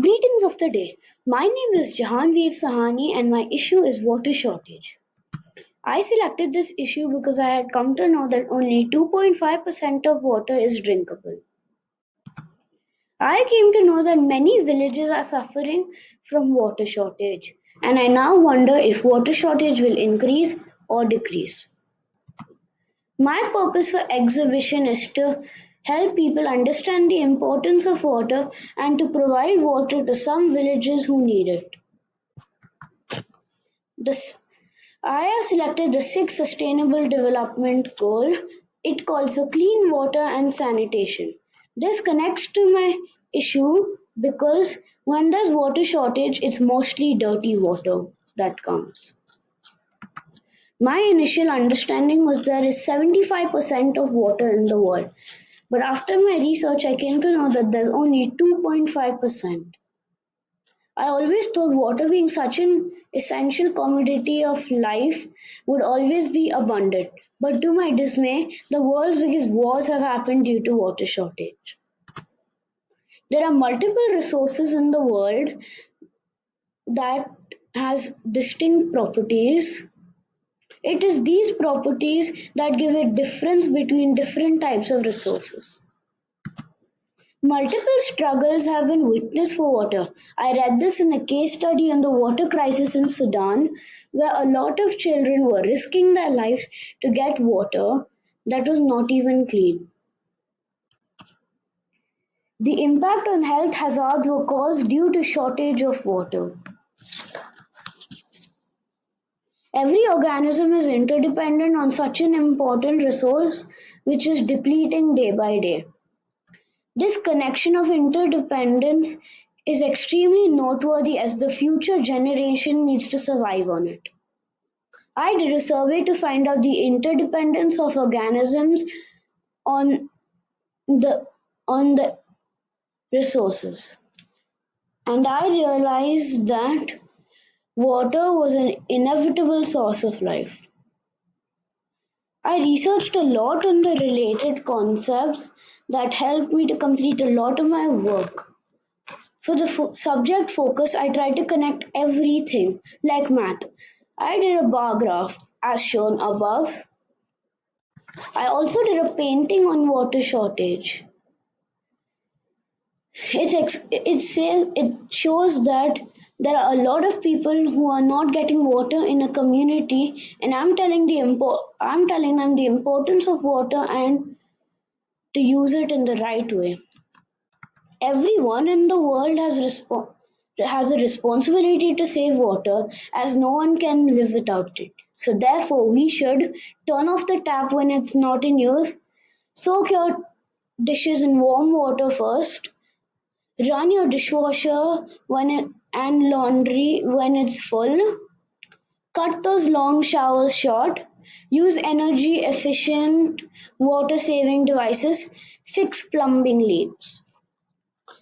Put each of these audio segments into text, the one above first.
Greetings of the day. My name is Jahanveer Sahani and my issue is water shortage. I selected this issue because I had come to know that only 2.5% of water is drinkable. I came to know that many villages are suffering from water shortage, and I now wonder if water shortage will increase or decrease. My purpose for exhibition is to help people understand the importance of water and to provide water to some villages who need it. This I have selected the sixth Sustainable Development Goal. It calls for clean water and sanitation. This connects to my issue because when there's water shortage, it's mostly dirty water that comes. My initial understanding was there is 75% of water in the world, but after my research, I came to know that there's only 2.5%. I always thought water being such an essential commodity of life would always be abundant, but to my dismay, the world's biggest wars have happened due to water shortage. There are multiple resources in the world that has distinct properties. It is these properties that give a difference between different types of resources. Multiple struggles have been witnessed for water. I read this in a case study on the water crisis in Sudan, where a lot of children were risking their lives to get water that was not even clean. The impact on health hazards were caused due to shortage of water. Every organism is interdependent on such an important resource which is depleting day by day. This connection of interdependence is extremely noteworthy as the future generation needs to survive on it. I did a survey to find out the interdependence of organisms on the on the resources, and I realized that water was an inevitable source of life. I researched a lot on the related concepts that helped me to complete a lot of my work. For the subject focus, I tried to connect everything, like math. I did a bar graph, as shown above. I also did a painting on water shortage. It shows that there are a lot of people who are not getting water in a community, and I'm telling them the importance of water and to use it in the right way. Everyone in the world has a responsibility to save water as no one can live without it. So therefore we should turn off the tap when it's not in use, soak your dishes in warm water first, run your dishwasher and laundry when it's full, cut those long showers short, use energy efficient water saving devices, fix plumbing leaks.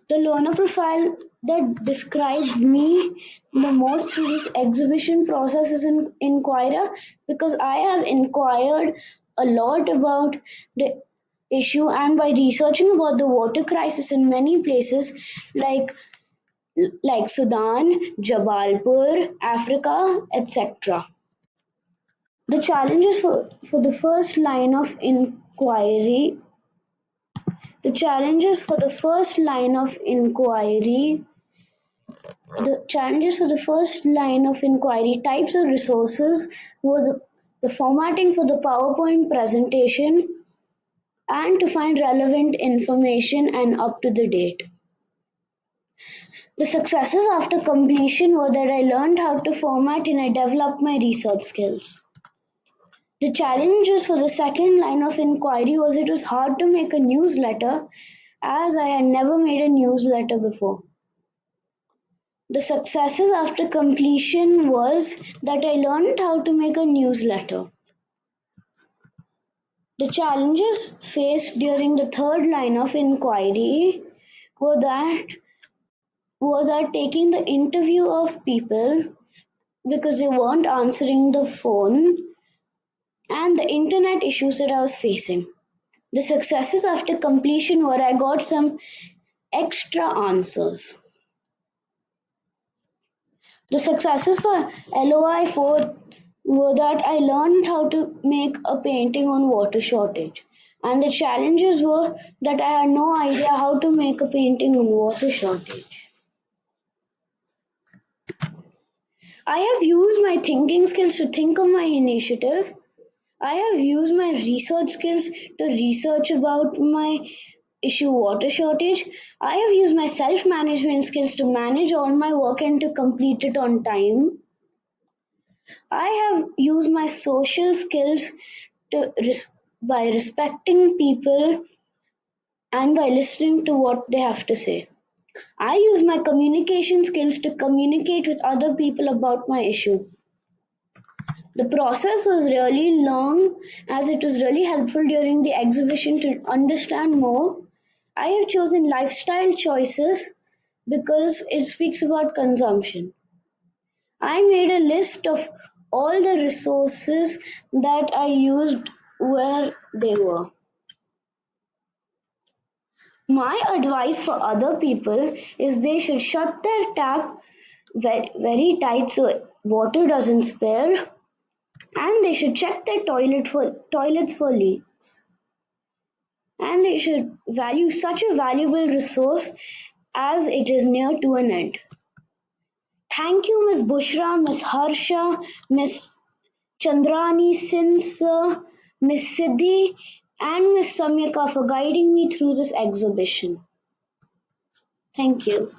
The learner profile that describes me the most through this exhibition process is an inquirer because I have inquired a lot about the issue and by researching about the water crisis in many places like Sudan, Jabalpur, Africa, etc. The challenges for the first line of inquiry the challenges for the first line of inquiry The challenges for the first line of inquiry types of resources were the formatting for the PowerPoint presentation and to find relevant information and up to the date. The successes after completion were that I learned how to format and I developed my research skills. The challenges for the second line of inquiry was it was hard to make a newsletter as I had never made a newsletter before. The successes after completion was that I learned how to make a newsletter. The challenges faced during the third line of inquiry were that taking the interview of people because they weren't answering the phone and the internet issues that I was facing. The successes after completion were I got some extra answers. The successes for LOI 4 were that I learned how to make a painting on water shortage. And the challenges were that I had no idea how to make a painting on water shortage. I have used my thinking skills to think of my initiative. I have used my research skills to research about my issue water shortage. I have used my self management skills to manage all my work and to complete it on time. I have used my social skills by respecting people and by listening to what they have to say. I use my communication skills to communicate with other people about my issue. The process was really long as it was really helpful during the exhibition to understand more. I have chosen lifestyle choices because it speaks about consumption. I made a list of all the resources that I used where they were. My advice for other people is they should shut their tap very tight so water doesn't spill, and they should check their toilets for leaks, and they should value such a valuable resource as it is near to an end. Thank you, Miss Bushra, Miss Harsha, Miss Chandrani Sin Sir, Miss Siddhi, and Miss Samyaka for guiding me through this exhibition. Thank you.